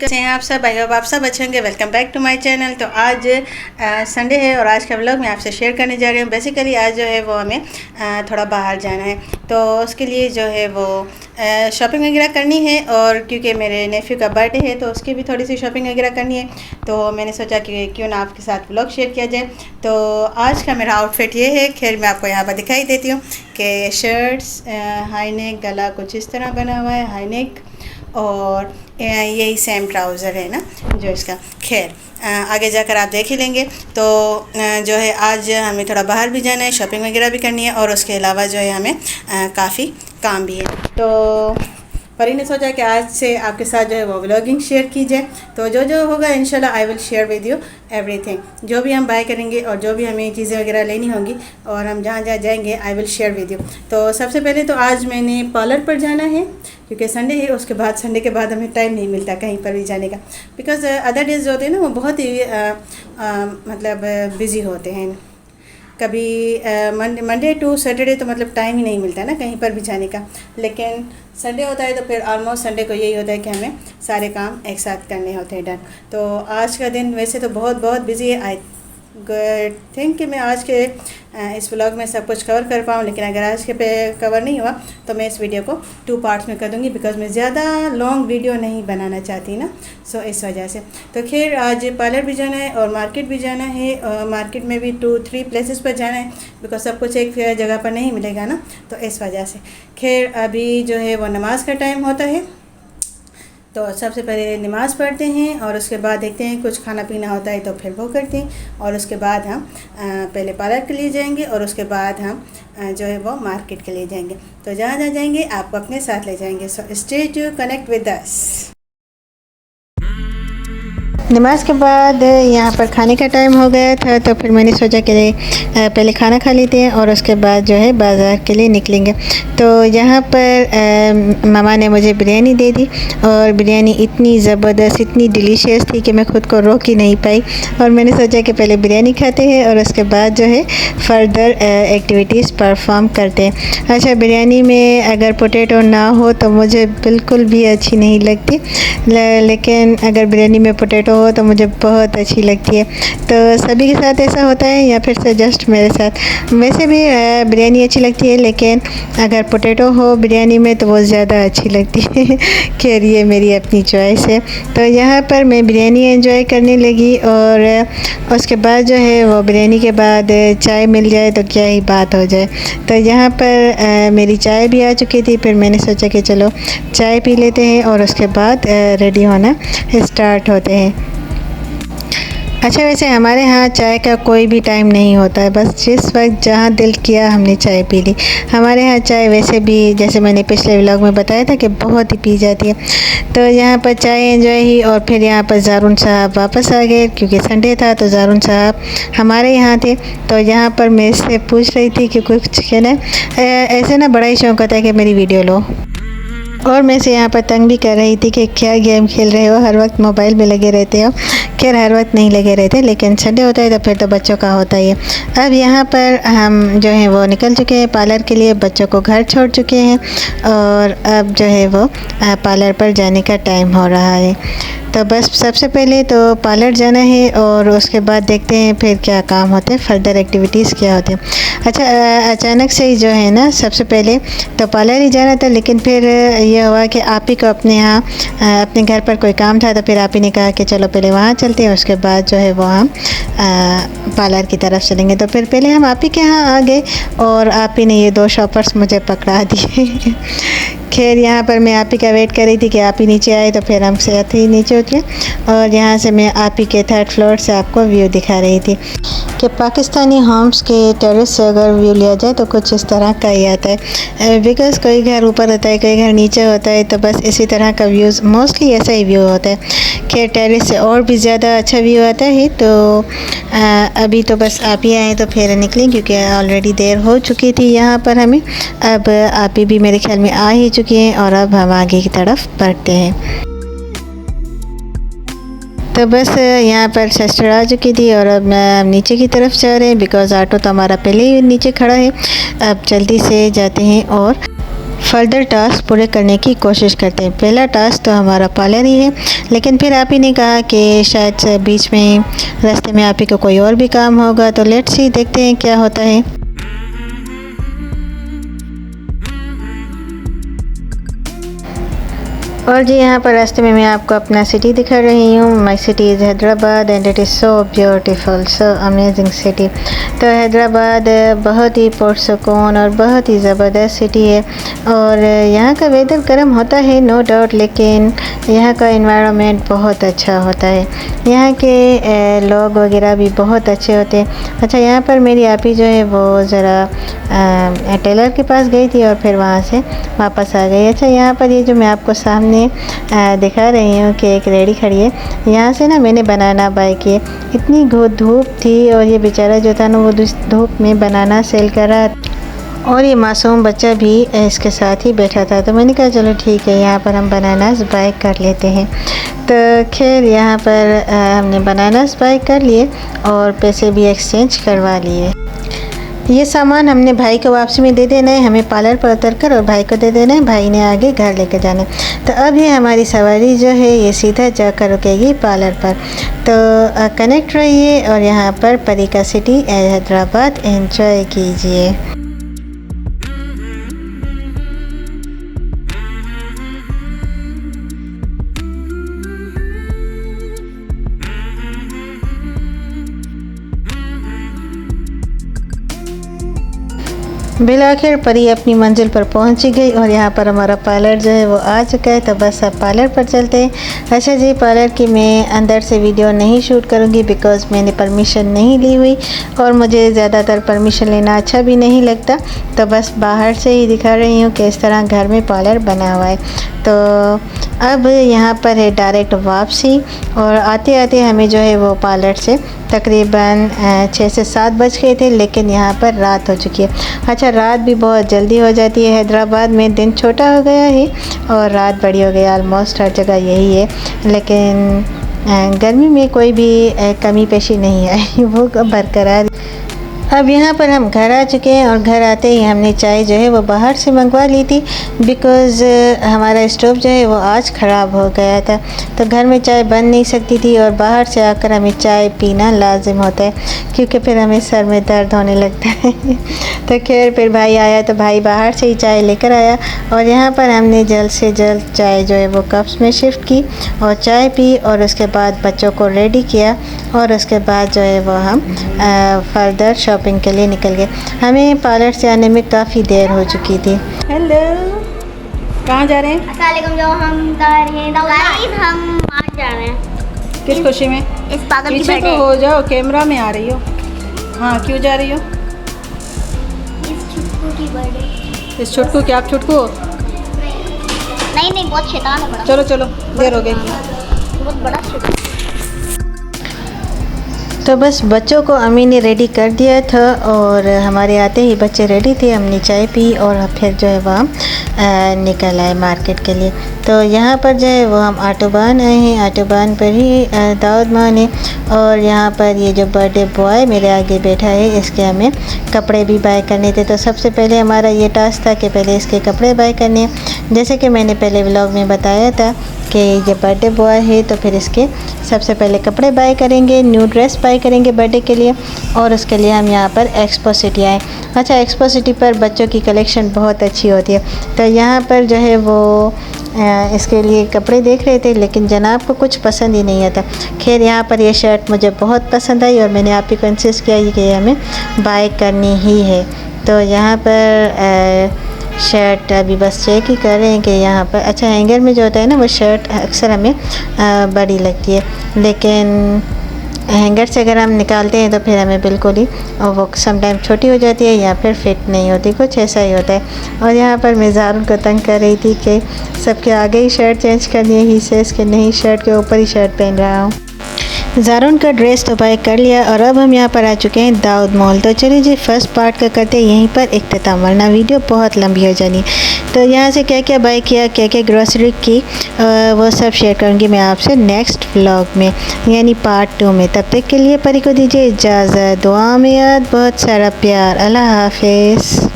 कैसे हैं आप सब? आई होप आप सब अच्छे होंगे। Welcome back to my channel. तो आज संडे है और आज का व्लॉग मैं आपसे शेयर करने जा रही हूँ। बेसिकली आज जो है वो हमें थोड़ा बाहर जाना है, तो उसके लिए जो है वो शॉपिंग वगैरह करनी है। और क्योंकि मेरे नेफ्यू का बर्थडे है तो उसकी भी थोड़ी सी शॉपिंग वगैरह करनी है, तो मैंने सोचा कि क्यों ना आपके साथ व्लॉग शेयर किया जाए। तो आज का मेरा आउटफिट ये है। खैर मैं आपको यहाँ पर दिखाई देती हूँ कि शर्ट्स हाई नेक, गला कुछ इस तरह बना हुआ है हाई नेक, और यही सेम ट्राउज़र है ना जो इसका। खैर आगे जाकर आप देख ही लेंगे। तो जो है आज हमें थोड़ा बाहर भी जाना है, शॉपिंग वगैरह भी करनी है, और उसके अलावा जो है हमें काफ़ी काम भी है। तो परी ने सोचा कि आज से आपके साथ जो है वो व्लॉगिंग शेयर की जाए। तो जो जो होगा इंशाल्लाह I will share with you everything. जो भी हम बाय करेंगे और जो भी हमें चीज़ें वगैरह लेनी होंगी और हम जहाँ जहाँ जाएंगे I will share with you. तो सबसे पहले तो आज मैंने पार्लर पर जाना है क्योंकि संडे है। उसके बाद संडे के बाद हमें टाइम नहीं मिलता कहीं पर भी जाने का, बिकॉज़ अदर डेज जो होते हैं ना वो बहुत ही मतलब बिज़ी होते हैं। कभी मंडे टू सैटरडे तो मतलब टाइम ही नहीं मिलता ना कहीं पर भी जाने का, लेकिन संडे होता है तो फिर ऑलमोस्ट संडे को यही होता है कि हमें सारे काम एक साथ करने होते हैं डन। तो आज का दिन वैसे तो बहुत बिज़ी है। आई थिंक कि मैं आज के इस व्लॉग में सब कुछ कवर कर पाऊँ, लेकिन अगर आज के पे कवर नहीं हुआ तो मैं इस वीडियो को 2 पार्ट्स में कर दूँगी, बिकॉज़ मैं ज़्यादा लॉन्ग वीडियो नहीं बनाना चाहती ना, सो इस वजह से। तो खैर आज पार्लर भी जाना है और मार्केट भी जाना है, और मार्केट में भी 2-3 प्लेसेस पर जाना है, बिकॉज सब कुछ एक जगह पर नहीं मिलेगा ना, तो इस वजह से। खैर अभी जो है वो नमाज़ का टाइम होता है, तो सबसे पहले नमाज़ पढ़ते हैं और उसके बाद देखते हैं कुछ खाना पीना होता है तो फिर वो करते हैं, और उसके बाद हम पहले पार्लर के लिए जाएंगे और उसके बाद हम जो है वो मार्केट के लिए जाएंगे। तो जहाँ जहाँ जाएंगे आपको अपने साथ ले जाएंगे। So stay to connect with us. नमाज़ के बाद यहाँ पर खाने का टाइम हो गया था, तो फिर मैंने सोचा कि पहले खाना खा लेते हैं और उसके बाद जो है बाज़ार के लिए निकलेंगे। तो यहाँ पर मामा ने मुझे बिरयानी दे दी, और बिरयानी इतनी ज़बरदस्त इतनी डिलीशियस थी कि मैं ख़ुद को रोक ही नहीं पाई, और मैंने सोचा कि पहले बिरयानी खाते हैं और उसके बाद जो है फ़र्दर एक्टिविटीज़ परफॉर्म करते हैं। अच्छा, बिरयानी में अगर पोटैटो ना हो तो मुझे बिल्कुल भी अच्छी नहीं लगती, लेकिन अगर बिरयानी में पोटैटो हो तो मुझे बहुत अच्छी लगती है। तो सभी के साथ ऐसा होता है या फिर से जस्ट मेरे साथ? वैसे भी बिरयानी अच्छी लगती है, लेकिन अगर पोटैटो हो बिरयानी में तो वो ज़्यादा अच्छी लगती है। खैर ये मेरी अपनी चॉइस है। तो यहाँ पर मैं बिरयानी एंजॉय करने लगी, और उसके बाद जो है वो बिरयानी के बाद चाय मिल जाए तो क्या ही बात हो जाए। तो यहाँ पर मेरी चाय भी आ चुकी थी, फिर मैंने सोचा कि चलो चाय पी लेते हैं और उसके बाद रेडी होना स्टार्ट होते हैं। अच्छा, वैसे हमारे यहाँ चाय का कोई भी टाइम नहीं होता है, बस जिस वक्त जहाँ दिल किया हमने चाय पी ली। हमारे यहाँ चाय वैसे भी जैसे मैंने पिछले व्लॉग में बताया था कि बहुत ही पी जाती है। तो यहाँ पर चाय एंजॉय ही, और फिर यहाँ पर ज़ारून साहब वापस आ गए क्योंकि संडे था, तो ज़ारून साहब हमारे यहाँ थे। तो यहाँ पर मैं इससे पूछ रही थी कि कुछ कहना ऐसे ना बड़ा ही शौक़ होता है कि मेरी वीडियो लो, और मैं से यहाँ पर तंग भी कर रही थी कि क्या गेम खेल रहे हो, हर वक्त मोबाइल में लगे रहते हो। खैर हर वक्त नहीं लगे रहते, लेकिन संडे होता है तो फिर तो बच्चों का होता ही है। अब यहाँ पर हम जो है वो निकल चुके हैं पार्लर के लिए, बच्चों को घर छोड़ चुके हैं, और अब जो है वो पार्लर पर जाने का टाइम हो रहा है। तो बस सबसे पहले तो पार्लर जाना है और उसके बाद देखते हैं फिर क्या काम होते हैं, फर्दर एक्टिविटीज़ क्या होते हैं। अच्छा, अचानक से ही जो है ना सबसे पहले तो पार्लर ही जाना था, लेकिन फिर ये हुआ कि आप ही को अपने यहाँ अपने घर पर कोई काम था, तो फिर आप ही ने कहा कि चलो पहले वहाँ चलते हैं, उसके बाद जो है वो हम पार्लर की तरफ चलेंगे। तो फिर पहले हम आप ही के यहाँ आ गए और आप ही ने ये 2 शॉपर्स मुझे पकड़ा दिए। खैर यहाँ पर मैं आप ही का वेट कर रही थी कि आप ही नीचे आए, तो फिर हम साथ ही नीचे उतरे, और यहाँ से मैं आप ही के 3rd फ्लोर से आपको व्यू दिखा रही थी कि पाकिस्तानी होम्स के टेरेस से अगर व्यू लिया जाए तो कुछ इस तरह का ही आता है, बिकॉज़ कोई घर ऊपर होता है कोई घर नीचे होता है, तो बस इसी तरह का व्यूज़ मोस्टली ऐसा ही व्यू होता है। खैर टेरेस से और भी ज़्यादा अच्छा व्यू आता है। तो अभी तो बस आप ही आए तो फिर निकलें क्योंकि ऑलरेडी देर हो चुकी थी यहाँ पर हमें। अब आप ही भी मेरे ख्याल में आ ही चुकी हैं, और अब हम आगे की तरफ बढ़ते हैं। तो बस यहाँ पर सिस्टर आ चुकी थी और अब नीचे की तरफ जा रहे हैं, बिकॉज़ ऑटो तो हमारा पहले ही नीचे खड़ा है। अब जल्दी से जाते हैं और फर्दर टास्क पूरे करने की कोशिश करते हैं। पहला टास्क तो हमारा पार्लर ही है, लेकिन फिर आप ही ने कहा कि शायद से बीच में रास्ते में आप ही को कोई और भी काम होगा, तो लेट्स सी, देखते हैं क्या होता है। और जी यहाँ पर रास्ते में मैं आपको अपना सिटी दिखा रही हूँ। My city is Hyderabad and it is so beautiful, so amazing city. तो हैदराबाद बहुत ही पुरसुकून और बहुत ही ज़बरदस्त सिटी है। और यहाँ का वेदर गर्म होता है नो डाउट, लेकिन यहाँ का एनवायरनमेंट बहुत अच्छा होता है। यहाँ के लोग वगैरह भी बहुत अच्छे होते हैं। अच्छा, यहाँ पर मेरी आपी जो है वो ज़रा टेलर के पास गई थी और फिर वहाँ से वापस आ गई। अच्छा, यहाँ पर ये जो मैं आपको सामने दिखा रही हूँ कि एक रेडी खड़ी है, यहाँ से ना मैंने बनाना बाय किए। इतनी धूप थी और ये बेचारा जो था ना वो धूप में बनाना सेल कर रहा और ये मासूम बच्चा भी इसके साथ ही बैठा था। तो मैंने कहा चलो ठीक है, यहाँ पर हम बनानास बाय कर लेते हैं। तो खैर यहाँ पर हमने बनानास बाय कर लिए और पैसे भी एक्सचेंज करवा लिए। ये सामान हमने भाई को वापसी में दे देना है, हमें पार्लर पर उतर कर और भाई को दे देना है, भाई ने आगे घर लेकर जाना है। तो अब ये हमारी सवारी जो है ये सीधा जाकर रुकेगी पार्लर पर। तो कनेक्ट रहिए और यहाँ पर परी का सिटी हैदराबाद एंजॉय कीजिए। बिल आखिर परी अपनी मंजिल पर पहुंच गई और यहाँ पर हमारा पार्लर जो है वो आ चुका है। तो बस अब पार्लर पर चलते हैं। अच्छा जी, पार्लर की मैं अंदर से वीडियो नहीं शूट करूँगी बिकॉज़ मैंने परमिशन नहीं ली हुई और मुझे ज़्यादातर परमिशन लेना अच्छा भी नहीं लगता। तो बस बाहर से ही दिखा रही हूँ कि इस तरह घर में पार्लर बना हुआ है। तो अब यहाँ पर है डायरेक्ट वापसी और आते आते हमें जो है वो पार्लर से तकरीबन 6 से 7 बज गए थे, लेकिन यहाँ पर रात हो चुकी है। अच्छा, रात भी बहुत जल्दी हो जाती है हैदराबाद में, दिन छोटा हो गया है और रात बड़ी हो गई। ऑलमोस्ट हर जगह यही है, लेकिन गर्मी में कोई भी कमी पेशी नहीं आई, वो बरकरार। अब यहाँ पर हम घर आ चुके हैं और घर आते ही हमने चाय जो है वो बाहर से मंगवा ली थी बिकॉज़ हमारा स्टोव जो है वो आज ख़राब हो गया था। तो घर में चाय बन नहीं सकती थी और बाहर से आकर हमें चाय पीना लाजिम होता है क्योंकि फिर हमें सर में दर्द होने लगता है। तो खैर फिर भाई आया तो भाई बाहर से ही चाय लेकर आया और यहाँ पर हमने जल्द से जल्द चाय जो है वो कप्स में शिफ्ट की और चाय पी और उसके बाद बच्चों को रेडी किया और उसके बाद जो है वो हम फर्दर शॉपिंग के लिए निकल गए। हमें पार्लर से आने में काफ़ी देर हो चुकी थी। हेलो, कहाँ जा रहे हैं? अस्सलामुअलैकुम। जो हम गाइस हम आज जा रहे हैं। किस खुशी में? इस पागल की पीछे तो हो जाओ, कैमरा में आ रही हो। हाँ, क्यों जा रही हो? इस छुटकू की बर्थडे। इस छुटकू की? आप छुटकू हो? नहीं, बहुत शैतान है बड़ा। चलो चलो, देर हो गई। बहुत बड़ा छुटकू। तो बस बच्चों को अम्मी ने रेडी कर दिया था और हमारे आते ही बच्चे रेडी थे। हमने चाय पी और फिर जो है वह निकल आए मार्केट के लिए। तो यहाँ पर जो है वो हम ऑटोबान आए हैं। ऑटोबान पर ही दाऊद मान है और यहाँ पर ये जो बर्थडे बॉय मेरे आगे बैठा है इसके हमें कपड़े भी बाय करने थे। तो सबसे पहले हमारा ये टास्क था कि पहले इसके कपड़े बाय करने। जैसे कि मैंने पहले व्लॉग में बताया था कि ये बर्थडे बॉय है तो फिर इसके सबसे पहले कपड़े बाय करेंगे, न्यू ड्रेस बाय करेंगे बर्थडे के लिए और उसके लिए हम यहाँ पर एक्सपो सिटी आए। अच्छा, एक्सपो सिटी पर बच्चों की कलेक्शन बहुत अच्छी होती है। तो यहाँ पर जो है वो इसके लिए कपड़े देख रहे थे लेकिन जनाब को कुछ पसंद ही नहीं आता। खैर यहाँ पर ये शर्ट मुझे बहुत पसंद आई और मैंने आप ही को इंसिस्ट किया कि हमें बाय करनी ही है। तो यहाँ पर शर्ट अभी बस चेक ही कर रहे हैं कि यहाँ पर अच्छा हैंगर में जो होता है ना वो शर्ट अक्सर हमें बड़ी लगती है, लेकिन हैंगर से अगर हम निकालते हैं तो फिर हमें बिल्कुल ही वो समटाइम छोटी हो जाती है या फिर फिट नहीं होती, कुछ ऐसा ही होता है। और यहाँ पर मैं ज़ारुन को तंग कर रही थी कि सबके आगे ही शर्ट चेंज करनी है, ही से इसके नहीं शर्ट के ऊपर ही शर्ट पहन रहा हूँ। ज़ारुन का ड्रेस तो बाय कर लिया और अब हम यहाँ पर आ चुके हैं दाऊद मॉल। तो चलिए जी फर्स्ट पार्ट का करते हैं यहीं पर इख्तिताम, वरना वीडियो बहुत लंबी हो जानी। तो यहाँ से क्या क्या बाय किया, क्या क्या ग्रॉसरी की, वो सब शेयर करूँगी मैं आपसे नेक्स्ट व्लॉग में, यानी पार्ट 2 में। तब तक के लिए परी को दीजिए इजाज़त, दुआ में याद, बहुत सारा प्यार। अल्लाह हाफिज़।